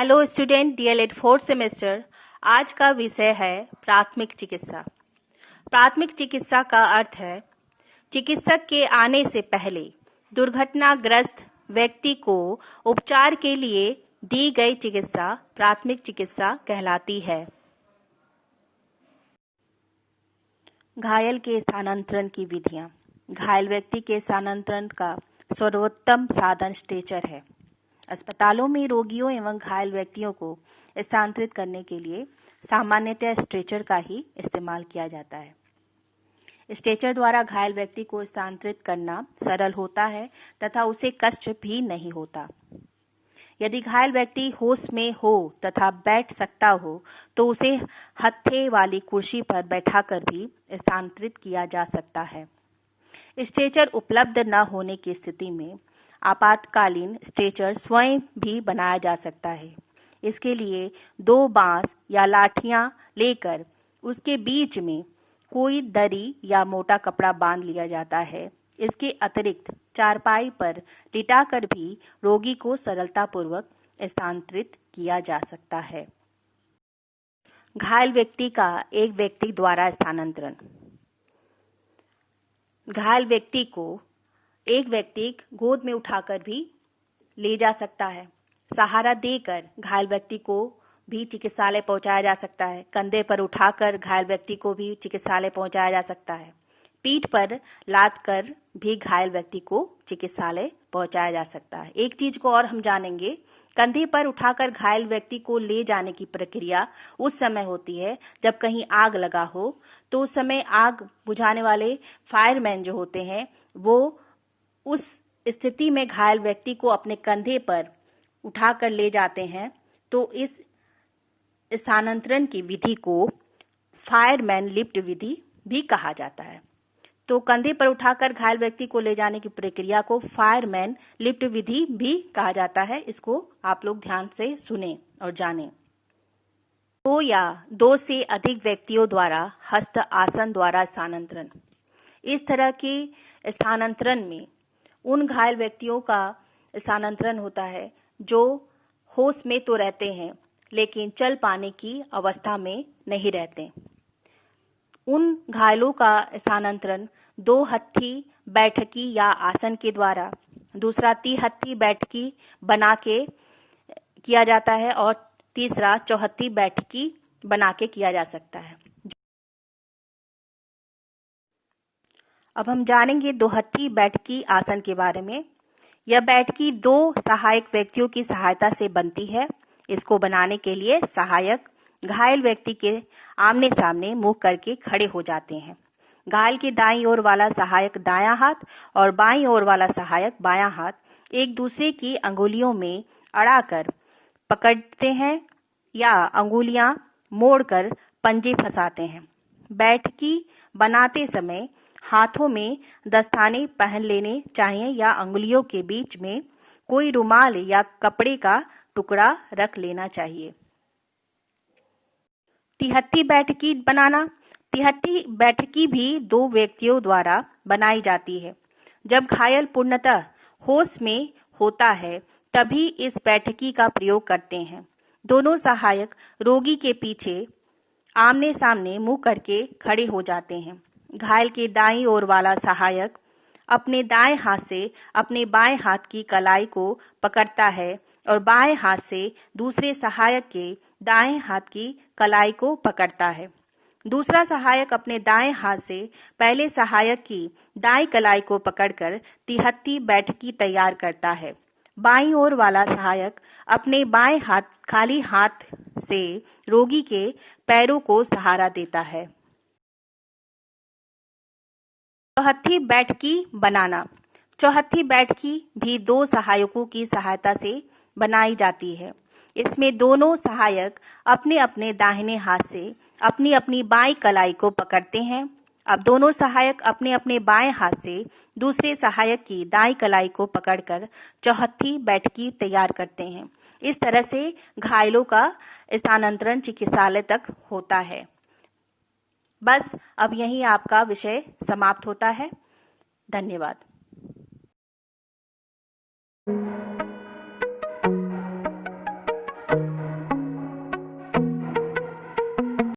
Hello student, DElEd fourth semester. आज का विषय है प्राथमिक चिकित्सा। प्राथमिक चिकित्सा का अर्थ है चिकित्सक के आने से पहले दुर्घटनाग्रस्त व्यक्ति को उपचार के लिए दी गई चिकित्सा प्राथमिक चिकित्सा कहलाती है। घायल के स्थानांतरण की विधियां। घायल व्यक्ति के स्थानांतरण का सर्वोत्तम साधन स्ट्रेचर है। अस्पतालों में रोगियों एवं घायल व्यक्तियों को स्थानांतरित करने के लिए सामान्यतः स्ट्रेचर का ही इस्तेमाल किया जाता है। स्ट्रेचर द्वारा घायल व्यक्ति को स्थानांतरित करना सरल होता है तथा उसे कष्ट भी नहीं होता। यदि घायल व्यक्ति होश में हो तथा बैठ सकता हो तो उसे हत्थे वाली कुर्सी पर बैठाकर भी स्थानांतरित किया जा सकता है। स्ट्रेचर उपलब्ध न होने की स्थिति में आपातकालीन स्ट्रेचर स्वयं भी बनाया जा सकता है। इसके लिए 2 बांस या लाठियां लेकर उसके बीच में कोई दरी या मोटा कपड़ा बांध लिया जाता है। इसके अतिरिक्त चारपाई पर लिटाकर भी रोगी को सरलतापूर्वक स्थानांतरित किया जा सकता है। घायल व्यक्ति का एक व्यक्ति द्वारा स्थानांतरण। घायल व्यक्ति को एक व्यक्ति गोद में उठाकर भी ले जा सकता है। सहारा देकर घायल व्यक्ति को भी चिकित्सालय पहुंचाया जा सकता है। कंधे पर उठाकर घायल व्यक्ति को भी चिकित्सालय पहुंचाया जा सकता है। पीठ पर लाद कर भी घायल व्यक्ति को चिकित्सालय पहुंचाया जा सकता है। एक चीज को और हम जानेंगे, कंधे पर उठाकर घायल व्यक्ति को ले जाने की प्रक्रिया उस समय होती है जब कहीं आग लगा हो, तो उस समय आग बुझाने वाले फायरमैन जो होते हैं वो उस स्थिति में घायल व्यक्ति को अपने कंधे पर उठाकर ले जाते हैं। तो इस स्थानांतरण की विधि को फायरमैन लिफ्ट विधि भी कहा जाता है। तो कंधे पर उठाकर घायल व्यक्ति को ले जाने की प्रक्रिया को फायरमैन लिफ्ट विधि भी कहा जाता है। इसको आप लोग ध्यान से सुने और जानें। 2 या 2 से अधिक व्यक्तियों द्वारा हस्त आसन द्वारा स्थानांतरण। इस तरह के स्थानांतरण में उन घायल व्यक्तियों का स्थानांतरण होता है जो होश में तो रहते हैं लेकिन चल पाने की अवस्था में नहीं रहते। उन घायलों का स्थानांतरण 2 हत्थी बैठकी या आसन के द्वारा, दूसरा 3 हत्थी बैठकी बना के किया जाता है और तीसरा चौहत्थी बैठकी बना के किया जा सकता है। अब हम जानेंगे 2 हत्थी बैठकी आसन के बारे में। यह बैठकी 2 सहायक व्यक्तियों की सहायता से बनती है। इसको बनाने के लिए सहायक घायल व्यक्ति के आमने सामने मुंह करके खड़े हो जाते हैं। घायल के दाईं ओर वाला सहायक दायां हाथ और बाईं ओर वाला सहायक बायां हाथ एक दूसरे की अंगुलियों में अड़ाकर पकड़ते हैं या अंगुलियां मोड़कर पंजे फंसाते हैं। बैठकी बनाते समय हाथों में दस्ताने पहन लेने चाहिए या अंगुलियों के बीच में कोई रुमाल या कपड़े का टुकड़ा रख लेना चाहिए। तिहत्ती बैठकी बनाना। तिहत्ती बैठकी भी 2 व्यक्तियों द्वारा बनाई जाती है। जब घायल पूर्णतः होश में होता है तभी इस बैठकी का प्रयोग करते हैं। दोनों सहायक रोगी के पीछे आमने सामने मुंह करके खड़े हो जाते हैं। घायल के दाईं ओर वाला सहायक अपने दाएं हाथ से अपने बाएं हाथ की कलाई को पकड़ता है और बाएं हाथ से दूसरे सहायक के दाएं हाथ की कलाई को पकड़ता है। दूसरा सहायक अपने दाएं हाथ से पहले सहायक की दाएं कलाई को पकड़कर तिहत्ती बैठकी तैयार करता है। बाईं ओर वाला सहायक अपने बाएं हाथ खाली हाथ से रोगी के पैरों को सहारा देता है। चौहत्थी बैठकी बनाना। चौहत्थी बैठकी भी 2 सहायकों की सहायता से बनाई जाती है। इसमें दोनों सहायक अपने अपने दाहिने हाथ से अपनी अपनी बाईं कलाई को पकड़ते हैं। अब दोनों सहायक अपने अपने बाएं हाथ से दूसरे सहायक की दाईं कलाई को पकड़कर चौहत्थी बैठकी तैयार करते हैं। इस तरह से घायलों का स्थानांतरण चिकित्सालय तक होता है। बस अब यहीं आपका विषय समाप्त होता है। धन्यवाद।